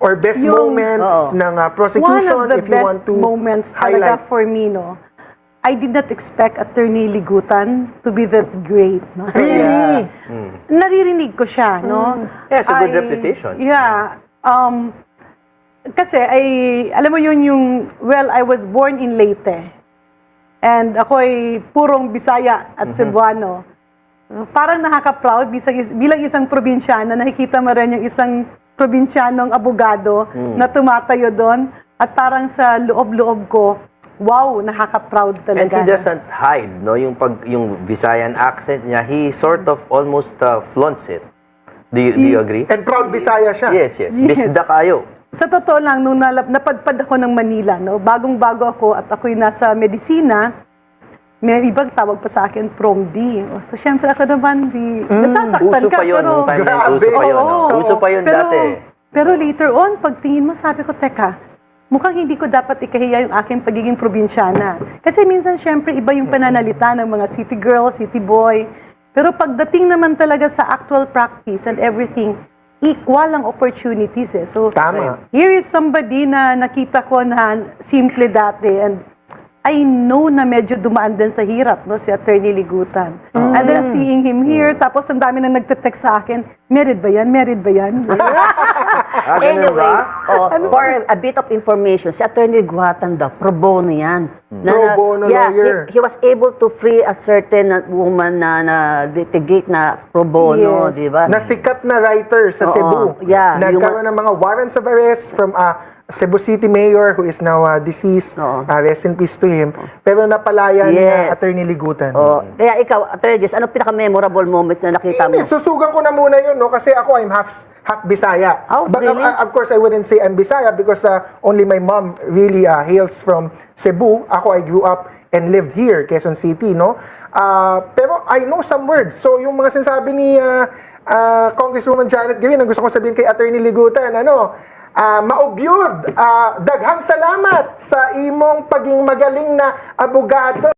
or best moments ng prosecution, one of the if you want best to moments highlight. talaga for me, no? I did not expect Attorney Ligutan to be that great, no? Really? Naririnig ko siya, no? Yeah, it's a good reputation. Yeah. Kasi alam mo yun yung, well, I was born in Leyte. And ako ay purong Bisaya at Cebuano. Parang nakaka-proud bilang isang probinsyana, nakikita mo rin yung isang probinsyanong abogado na tumatayo doon. At parang sa loob-loob ko, wow, nakaka-proud And talaga. he doesn't hide, no? Yung Visayan accent niya, he sort of almost flaunts it. Do you agree? And proud Bisaya siya. Yes. Bisda kayo. Sa totoo lang, nung napadpad ako ng Manila, no, bagong-bago ako at ako'y nasa medisina, may ibang tawag pa sa akin, Prom D. So, syempre ako naman, nasasaktan Uso ka. pa yun, Pero, nung time na yun, uso pa yun. Oo. Uso pa yun dati. Pero later on, pagtingin mo, sabi ko, teka, mukhang hindi ko dapat ikahiya yung aking pagiging probinsyana. Kasi minsan, syempre, iba yung pananalita ng mga city girl, city boy. Pero pagdating naman talaga sa actual practice and everything, equal ang opportunities eh. So, Tama. here is somebody na nakita ko na simple dati and I know na medyo dumaan din sa hirap, no, si Attorney Ligutan. And then seeing him here, tapos ang dami na nagte-text sa akin, married ba yan? Married ba yan? Ganun Anyway, ba? for a bit of information, si Attorney Liguatan daw, pro bono yan. Pro bono lawyer. He was able to free a certain woman na litigate na pro bono, Yes. di ba? Na sikat na writer sa Oo, Cebu. yeah, Nagkaroon ng mga warrants of arrest from Cebu City Mayor who is now deceased. Oo. Rest in peace to him. Pero napalaya ni Yes. Attorney Ligutan. Kaya ikaw, Attorney Jess, ano pinaka-memorable moment na nakita mo? Hindi, susugan ko na muna yun, no? Kasi ako, I'm half Bisaya. Oh, But really? of course, I wouldn't say I'm Bisaya because only my mom really hails from Cebu. Ako, I grew up and lived here, Quezon City, no? Pero I know some words. So, yung mga sinasabi ni Congresswoman Janet Green, ang gusto ko sabihin kay Attorney Ligutan, maubyod, daghang salamat sa imong paging magaling na abogado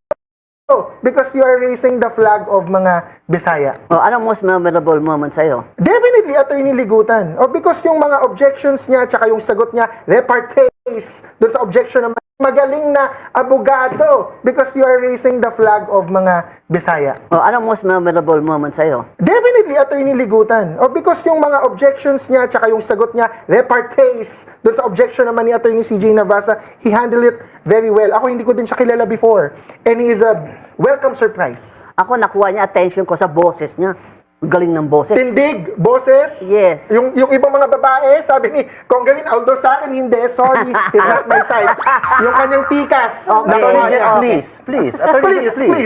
because you are raising the flag of mga Bisaya. Anong most memorable moment sa'yo? Definitely, Attorney Ligutan. Because yung mga objections niya, tsaka yung sagot niya, repartees, doon sa objection naman, magaling na abogado because you are raising the flag of mga Bisaya. Anong most memorable moment sa'yo? Definitely, Attorney Ligutan. Because yung mga objections niya, tsaka yung sagot niya, repartees, doon sa objection naman ni Attorney CJ Navasa, he handled it very well. Ako hindi ko din siya kilala before. And he is a welcome surprise. Ako, nakuha niya attention ko sa boses niya. Ang galing ng boses. Tindig, boses. Yes. Yung ibang mga babae, sabi ni Congressman, although sa akin hindi, sorry, it's not my type. Yung kanyang tikas. Okay. nakuha niya. Okay. Please. Please.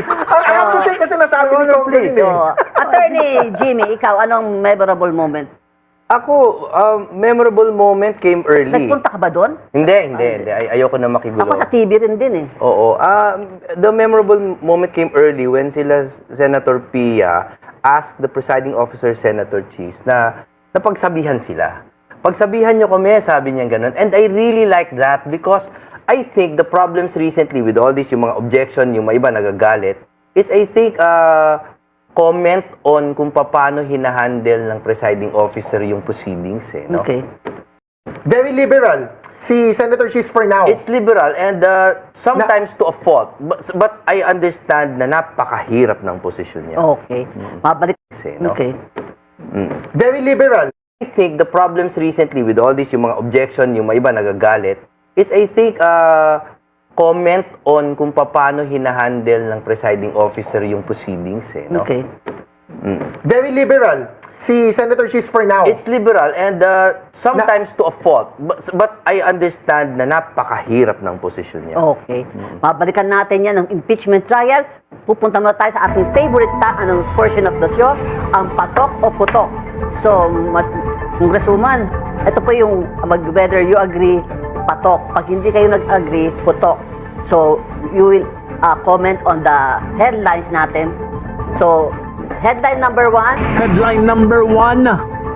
I have to say kasi nasabi ni Congressman eh. Attorney Jimmy, ikaw, anong memorable moment? Ako, memorable moment came early. Nagpunta ka ba doon? Hindi. Ayoko na makigulo. Ako sa TV rin din eh. Oo. The memorable moment came early when sila Senator Pia asked the presiding officer, Senator Cheese, na napagsabihan sila. Pagsabihan niyo kami, sabi niya ganun. And I really like that because I think the problems recently with all this, yung mga objection, yung mga iba nagagalit, is I think comment on kung paano hinahandle ng presiding officer yung proceedings. No? Okay. Very liberal. Si Senator Cheese for now. It's liberal and sometimes to a fault. But I understand na napakahirap ng posisyon niya. Okay. Mabalik. No? Okay. Very liberal. I think the problems recently with all this, yung mga objection, yung mga iba nagagalit, is I think comment on kung paano hinahandle ng presiding officer yung proceedings. No? Okay. Very liberal. Si Senator Cheese for now. It's liberal and sometimes to a fault. But I understand na napakahirap ng posisyon niya. Okay. Mabalikan natin yan ng impeachment trial. Pupunta muna tayo sa ating favorite portion of the show, ang patok o putok. So, Congresswoman, ito po yung whether you agree, patok. Pag hindi kayo nag-agree, putok. So, you will comment on the headlines natin. So, headline number 1. Headline number 1,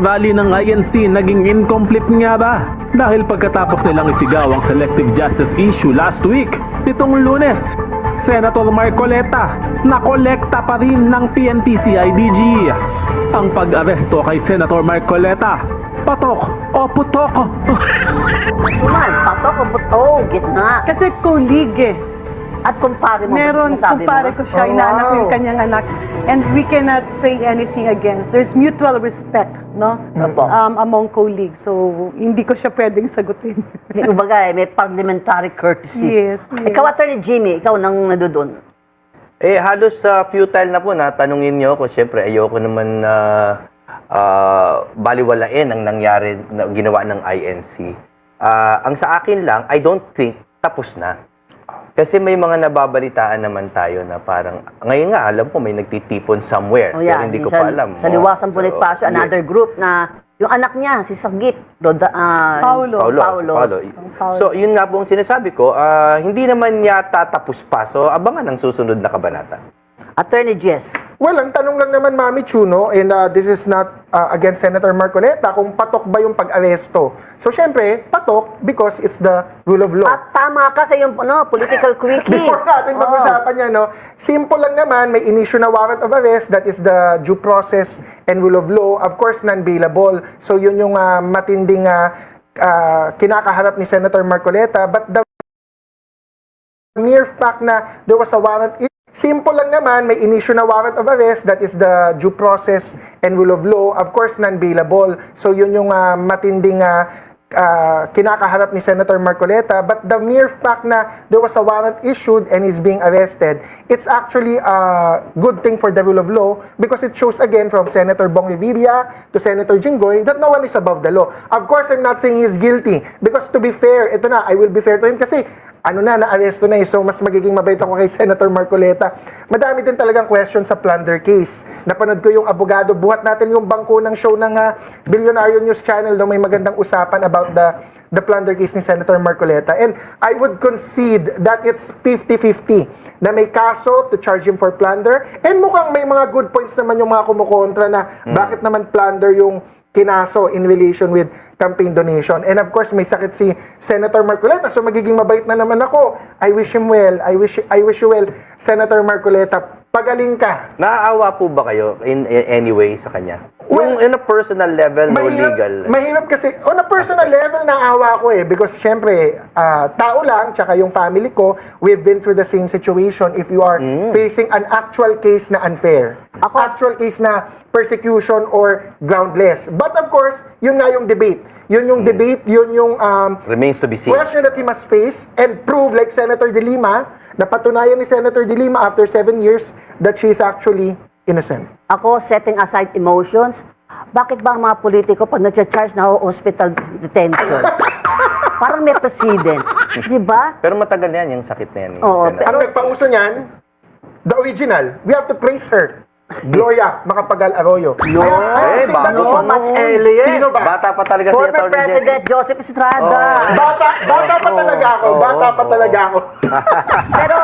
rally ng INC naging incomplete nga ba? Dahil pagkatapos nilang isigaw ang selective justice issue last week, nitong Lunes, Senator Marcoleta nakolekta pa rin ng PNP-CIDG ang pag-aresto kay Senator Marcoleta Patok o putok? Suman, patok o putok, gitna. Kasi colleague eh. At kumpare mo. Meron, sabi mo? kumpare ko siya, Oh, inaanak ko yung wow. kanyang anak. And we cannot say anything against. There's mutual respect, no? Opo. Among colleagues. So, hindi ko siya pwedeng sagutin. Kumbaga, may parliamentary courtesy. Yes, yes. Ikaw, Attorney Jimmy, ikaw nang nadudun. Halos futile na po na tanungin niyo ako. Siyempre, ayoko naman na baliwalain ang nangyari na ginawa ng INC. Ang sa akin lang, I don't think tapos na. Kasi may mga nababalitaan naman tayo na parang, ngayon nga, alam ko may nagtitipon somewhere. Oh, Pero hindi ko pa alam. Sa Liwasang So, Bonifacio, another group na yung anak niya, si Sagit, Paulo. Paulo. So, yun nga po ang sinasabi ko, hindi naman yata tapos pa. So, abangan ang susunod na kabanata. Attorney Jess. Well, ang tanong lang naman, Mami Chuno, and this is not against Senator Marcoleta, kung patok ba yung pag-aresto. So, syempre, patok because it's the rule of law. At tama ka sa yung political quickie. Before natin pag-usapan yan, no, simple lang naman, may in-issue na warrant of arrest, that is the due process and rule of law, of course, non-bailable. So, yun yung matinding kinakaharap ni Senator Marcoleta. But the mere fact na there was a warrant, simple lang naman, may in-issue na warrant of arrest, that is the due process and rule of law, of course, non-bailable. So, yun yung matinding kinakaharap ni Senator Marcoleta. But the mere fact na there was a warrant issued and he's being arrested, it's actually a good thing for the rule of law because it shows again from Senator Bong Revilla to Senator Jinggoy that no one is above the law. Of course, I'm not saying he's guilty because to be fair, ito na, I will be fair to him kasi na-aresto na eh. So, mas magiging mabait ako kay Senator Marcoleta. Madami din talagang question sa plunder case. Napanood ko yung abogado. Buhat natin yung bangko ng show ng Billionario News Channel. May magandang usapan about the plunder case ni Senator Marcoleta. And I would concede that it's 50-50 na may kaso to charge him for plunder. And mukhang may mga good points naman yung mga kumukontra na bakit naman plunder yung kinaso in relation with campaign donation. And of course, may sakit si Senator Marcoleta. So magiging mabait na naman ako. I wish him well. I wish you well, Senator Marcoleta. Pagaling ka. Naaawa po ba kayo in any way sa kanya? Well, Yung in a personal level, no legal. Mahirap kasi, on a personal level, naawa ko eh. Because syempre, tao lang, tsaka yung family ko, we've been through the same situation if you are facing an actual case na unfair. Actual case na persecution or groundless. But of course, yun nga yung debate. Yun yung debate, yun yung Remains to be seen. question that he must face and prove like Senator De Lima, napatunayan ni Senator De Lima after 7 years that she is actually innocent. Ako, setting aside emotions, bakit ba ang mga politiko pag nag-charge na hospital detention? Parang may president. Di ba? Pero matagal na yan, yung sakit na yan. Oo, Senator. Ano nagpauso niyan? The original. We have to praise her. Gloria Macapagal Arroyo. Eh, bago No, pa much noon. earlier. Sino ba? Bata pa talaga si Former Atty. President Joseph Estrada. Bata pa talaga ako. Bata pa talaga ako. Pero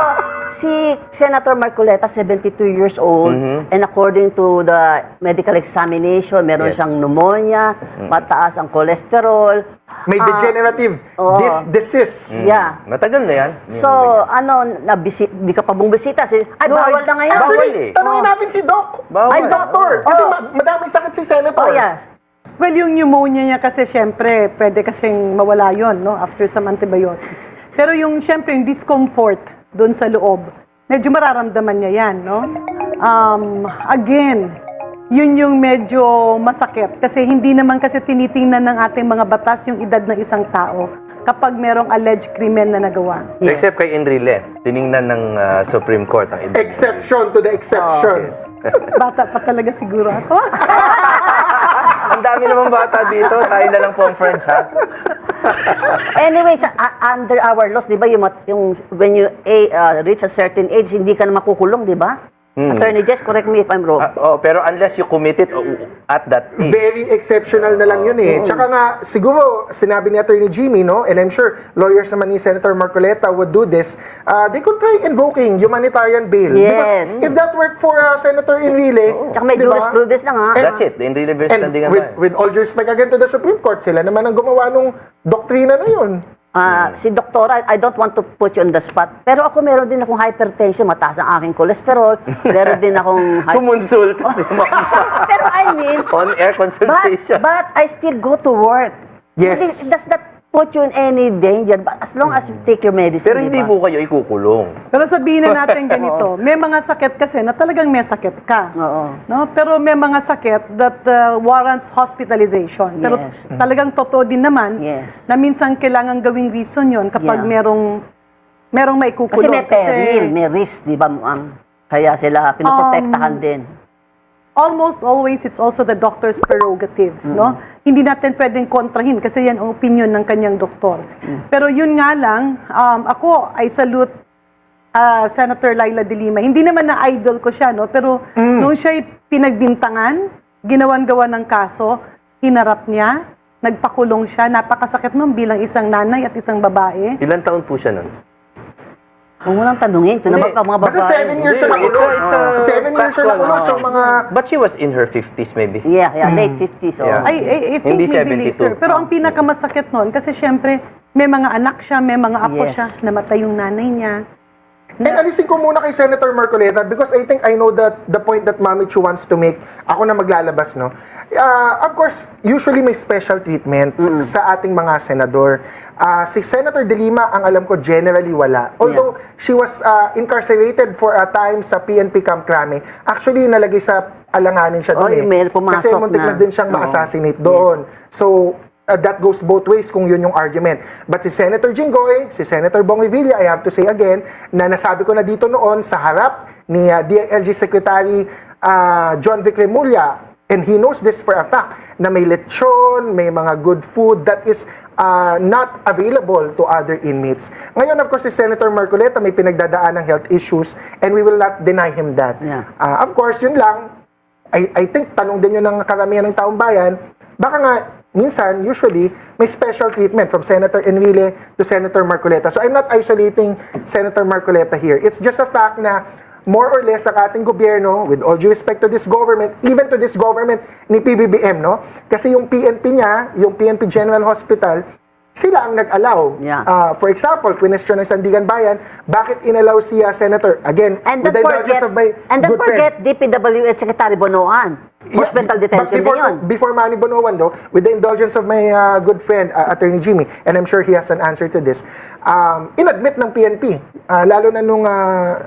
si Senator Marcoleta, 72 years old, and according to the medical examination, meron Yes. siyang pneumonia, mataas ang cholesterol. May degenerative oo. disease. Yeah. Matagal na yan. So, di ka pa bumisita. Ay, No, bawal na ngayon. bawal Actually, eh. tanungin natin si Doc. Bawal. Ay, Doctor. Kasi Oh. madaming sakit si Senator. Oh, yeah. Well, yung pneumonia niya kasi syempre, pwede kasing mawala yon, no? After some antibiotic. Pero yung syempre, yung discomfort doon sa loob, medyo mararamdaman niya yan, no? Again, yun yung medyo masakit. Kasi hindi naman kasi tinitingnan ng ating mga batas yung edad ng isang tao kapag merong alleged krimen na nagawa. Except kay Enrile, tiningnan ng Supreme Court ang edad. Exception to the exception. Bata pa talaga siguro ako. Ang dami namang bata dito. Tayo na lang po ang friends, ha? Anyway, under our laws, di ba, yung when you reach a certain age, hindi ka na makukulong, di ba? Attorney Jess, correct me if I'm wrong. Pero unless you commit it at that age. Very exceptional na lang yun eh. Tsaka nga, siguro, sinabi ni Attorney Jimmy, no? And I'm sure lawyers naman ni Senator Marcoleta would do this. They could try invoking humanitarian bail. Yes. Because if that worked for Senator Enrile, Tsaka may di ba? jurisprudence na nga. That's it. The Enrile versus And Landing with all due respect again to the Supreme Court, sila naman ang gumawa nung doktrina na yun. Si doktora, I don't want to put you on the spot, pero ako meron din akong hypertension, mataas ang aking cholesterol, meron din akong... Kumonsulta si ma'am. Pero I mean, On-air consultation. but I still go to work. Yes. Does that put you in any danger? But as long as you take your medicine, Pero hindi diba? po kayo ikukulong. Pero sabihin na natin ganito, may mga sakit kasi na talagang may sakit ka. Oo. No? Pero may mga sakit that warrants hospitalization. Pero Yes. talagang totoo din naman Yes. na minsan kailangan gawing reason yon kapag Yeah. merong Kasi maikukulong. may peril, may risk, di ba, ma'am? Kaya sila pinoprotektahan din. Almost always it's also the doctor's prerogative, no? Hindi natin pwedeng kontrahin kasi yan ang opinion ng kanyang doktor. Pero yun nga lang, ako I salute Senator Laila de Lima. Hindi naman na idol ko siya, no? Pero nung siya'y pinagbintangan, ginawan-gawa ng kaso, hinarap niya, nagpakulong siya. Napakasakit nun bilang isang nanay at isang babae. Ilan taon po siya nun? Huwag mo lang tanungin. Ito naman pa mga babae. Basta 7 years siya Hindi, nakulong. it's a 7 years siya nakulong. So, mga... But she was in her 50s maybe. Yeah, late 50s. Oh. Yeah. I think Hindi maybe 72. later. Pero ang pinakamasakit nun, kasi syempre, may mga anak siya, may mga apo Yes. siya, namatay yung nanay niya. And alisin ko muna kay Senator Marcoleta because I think I know that the point that Mami Chu wants to make, ako na maglalabas, no? Of course, usually may special treatment sa ating mga senador. Si Senator De Lima, ang alam ko, generally wala. Although, she was incarcerated for a time sa PNP Camp Crame. Actually, nalagay sa alanganin siya doon Oy, may pumasok Kasi muntik na na. din siyang Oo. ma-assassinate doon. So, that goes both ways kung yun yung argument. But si Senator Jinggoy, si Senator Bong Revilla, I have to say again, na nasabi ko na dito noon sa harap ni DILG Secretary John Vic Remulla, and he knows this for a fact, na may lechon, may mga good food that is not available to other inmates. Ngayon, of course, si Senator Marcoleta may pinagdadaan ng health issues and we will not deny him that. Yeah. Of course, yun lang, I think tanong din yun ng karamihan ng taong bayan, baka nga minsan, usually, may special treatment from Senator Enrile to Senator Marcoleta. So I'm not isolating Senator Marcoleta here. It's just a fact na more or less ang ating gobyerno, with all due respect to this government, even to this government ni PBBM, no? Kasi yung PNP niya, yung PNP General Hospital, sila ang nag-allow. Yeah. For example, question ng Sandigan Bayan, bakit inallow si Senator? Again, And with don't the indulgence forget, of my good friend. DPWH Secretary Bonoan. Hospital but detention before, din yun. Before Manny Bonoan, though, with the indulgence of my good friend, Attorney Jimmy, and I'm sure he has an answer to this, inadmit ng PNP, lalo na nung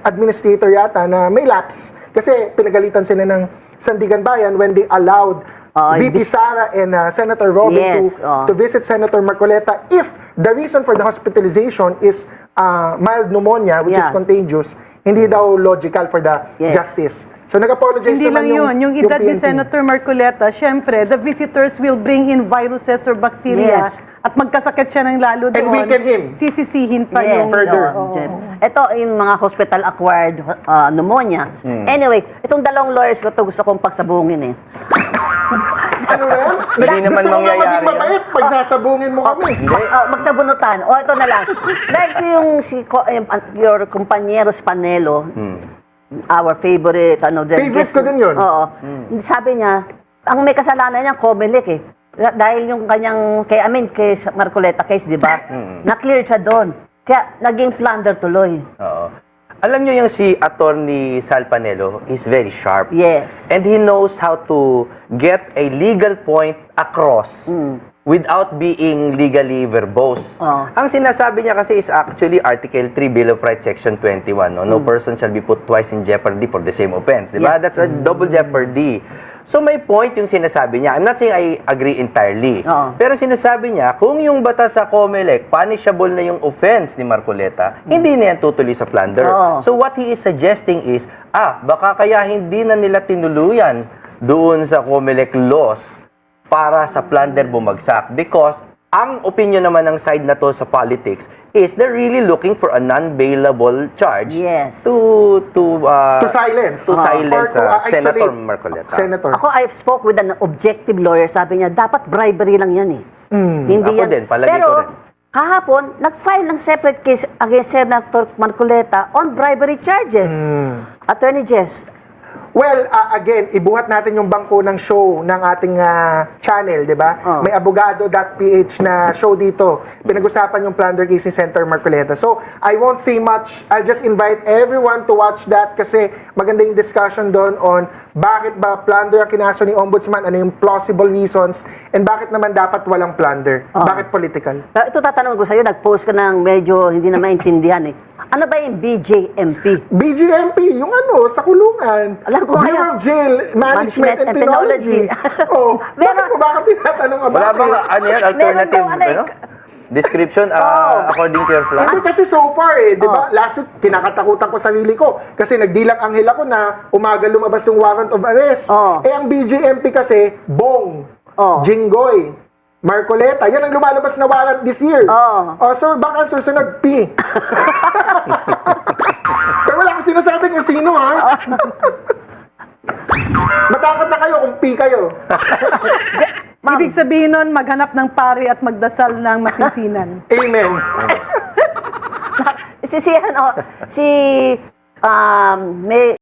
administrator yata na may lapse, kasi pinagalitan sila ng Sandigan Bayan when they allowed VP Sara and Senator Robin Yes, to visit Senator Marcoleta if the reason for the hospitalization is mild pneumonia, which is Yeah. contagious, hindi daw logical for the Yes. justice. So nag-apologize Hindi lang naman yun. Yung edad ni PNP. Senator Marcoleta, syempre, the visitors will bring in viruses or bacteria Yes. at magkasakit siya ng lalo doon. And weaken him. Sisisihin pa Yes, yung... further. Oo. Ito yung mga hospital-acquired pneumonia. Anyway, itong dalawang lawyers ko to gusto kong pagsabungin eh. Ano na yan? Hindi naman Gusto mo nga mangyayari maging mabait pag sasabungin mo kami. Magsabunutan. O, ito na lang. Dahil your kumpanyero Spanelo, our favorite, Favorite ko din yun. Oo. Sabi niya, ang may kasalanan niya, Comelec eh. Dahil yung kanyang, kay Marcoleta case, di ba? Na-clear siya doon. Kaya naging plunder tuloy. Oo. Alam niyo yung si Attorney Sal Panelo is very sharp. Yes. And he knows how to get a legal point across without being legally verbose. Oh. Ang sinasabi niya kasi is actually Article 3 Bill of Rights Section 21. No person shall be put twice in jeopardy for the same offense. Diba? Yeah. That's a double jeopardy. So may point yung sinasabi niya. I'm not saying I agree entirely. Oo. Pero sinasabi niya, kung yung batas sa COMELEC, punishable na yung offense ni Marcoleta, hindi na yan tutuloy sa plunder. Oo. So what he is suggesting is, baka kaya hindi na nila tinuluyan doon sa COMELEC laws para sa plunder bumagsak. Because ang opinion naman ng side na to sa politics is they're really looking for a non-bailable charge Yes. to silence. to silence Or to Senator isolate Marcoleta. Senator. Ako, I spoke with an objective lawyer. Sabi niya, dapat bribery lang yan eh. Hindi Ako yan. din, palagi Pero, ko rin. kahapon, nag-file ng separate case against Senator Marcoleta on bribery charges. Attorney Jess. Well, again, ibuhat natin yung bangko ng show ng ating channel, di ba? Oh. May abogado.ph na show dito. Pinag-usapan yung plunder case ni Senator Marcoleta. So, I won't say much. I'll just invite everyone to watch that kasi maganda yung discussion doon on bakit ba plunder ang kinaso ni Ombudsman, ano yung plausible reasons, and bakit naman dapat walang plunder. Oh. Bakit political? Pero ito tatanong ko sa'yo, nag-post ka ng medyo hindi na maintindihan eh. Ano ba yung BJMP? BGMP, yung ano, sa kulungan. Alam ko Bureau kaya. of Jail Management and Penology. Oh, bakit tinatanong about Wala bang, ano yan, alternative, Meron daw, ano? Description, according to your plan? Ano kasi so far di ba? Last week, kinakatakutan ko sarili ko. Kasi nagdilang anghel ako na umaga lumabas yung warrant of arrest. Oh. Ang BGMP kasi, Bong, Oh. Jinggoy, Marcoleta. Yan ang lumalabas na warrant this year. Oh. So baka susunod, P. Pero wala akong sinasabi kung sino, ha? Matakot na kayo kung P kayo. Ibig sabihin nun, maghanap ng pari at magdasal ng masinsinan. Amen. Si may